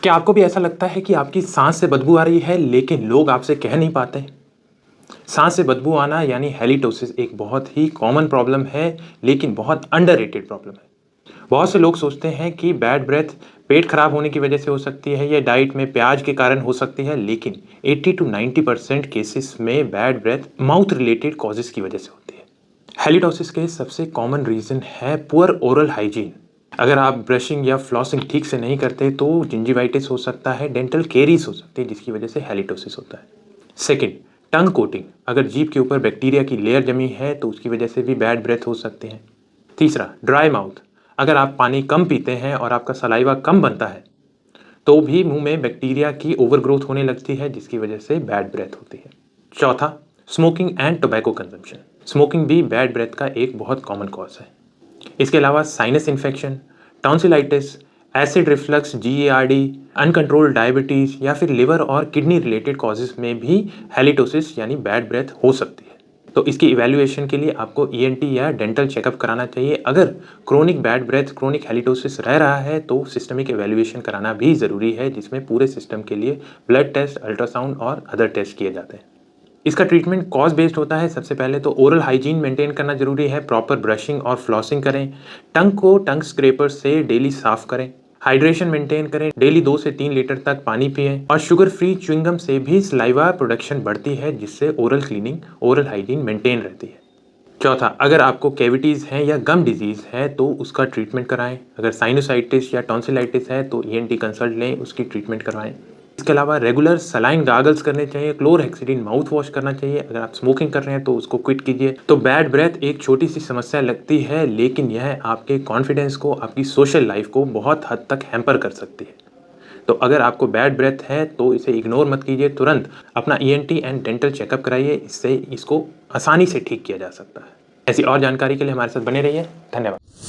क्या आपको भी ऐसा लगता है कि आपकी सांस से बदबू आ रही है लेकिन लोग आपसे कह नहीं पाते? सांस से बदबू आना यानी हैलिटोसिस एक बहुत ही कॉमन प्रॉब्लम है लेकिन बहुत अंडररेटेड प्रॉब्लम है। बहुत से लोग सोचते हैं कि बैड ब्रेथ पेट खराब होने की वजह से हो सकती है या डाइट में प्याज के कारण हो सकती है, लेकिन 80 to 90% केसेस में bad breath mouth related causes की वजह से होती है। हैलिटोसिस के सबसे कॉमन रीज़न है पुअर ओरल हाइजीन। अगर आप ब्रशिंग या फ्लॉसिंग ठीक से नहीं करते तो जिंजिवाइटिस हो सकता है, डेंटल केरीज हो सकती है जिसकी वजह से हैलिटोसिस होता है। सेकंड, टंग कोटिंग। अगर जीभ के ऊपर बैक्टीरिया की लेयर जमी है तो उसकी वजह से भी बैड ब्रेथ हो सकते हैं। तीसरा, ड्राई माउथ। अगर आप पानी कम पीते हैं और आपका सलाइवा कम बनता है तो भी मुंह में बैक्टीरिया की ओवरग्रोथ होने लगती है जिसकी वजह से बैड ब्रेथ होती है। चौथा, smoking and tobacco consumption. Smoking भी बैड ब्रेथ का एक बहुत कॉमन कॉज है। इसके अलावा sinus infection, tonsillitis, acid reflux, GERD, uncontrolled diabetes या फिर लिवर और किडनी रिलेटेड कॉजेज़ में भी हैलिटोसिस यानी बैड ब्रेथ हो सकती है। तो इसकी इवैल्यूएशन के लिए आपको ईएनटी या डेंटल चेकअप कराना चाहिए। अगर chronic bad breath, chronic halitosis रह रहा है तो सिस्टमिक इवैल्यूएशन कराना भी ज़रूरी है, जिसमें पूरे सिस्टम के लिए ब्लड टेस्ट, अल्ट्रासाउंड और अदर टेस्ट किए जाते हैं। इसका ट्रीटमेंट कॉज बेस्ड होता है। सबसे पहले तो ओरल हाइजीन मेंटेन करना जरूरी है, प्रॉपर ब्रशिंग और फ्लॉसिंग करें, टंग को टंग स्क्रैपर से डेली साफ करें, हाइड्रेशन मेंटेन करें, डेली 2 से 3 लीटर तक पानी पिएं और शुगर फ्री च्युइंगम से भी सलाइवा प्रोडक्शन बढ़ती है जिससे oral cleaning, oral hygiene maintain रहती है। चौथा, अगर आपको कैविटीज़ हैं या गम डिजीज़ है तो उसका ट्रीटमेंट कराएं। अगर साइनोसाइटिस या टॉन्सिलाइटिस है तो ईएनटी कंसल्ट लें, उसकी ट्रीटमेंट करवाएं। इसके अलावा रेगुलर सलाइन गागल्स करने चाहिए, क्लोरहेक्सिडिन माउथ वॉश करना चाहिए। अगर आप स्मोकिंग कर रहे हैं तो उसको क्विट कीजिए। तो बैड ब्रेथ एक छोटी सी समस्या लगती है लेकिन यह आपके कॉन्फिडेंस को, आपकी सोशल लाइफ को बहुत हद तक हैम्पर कर सकती है। तो अगर आपको बैड ब्रेथ है तो इसे इग्नोर मत कीजिए, तुरंत अपना ईएनटी एंड डेंटल चेकअप कराइए। इससे इसको आसानी से ठीक किया जा सकता है। ऐसी और जानकारी के लिए हमारे साथ बने रहिए। धन्यवाद।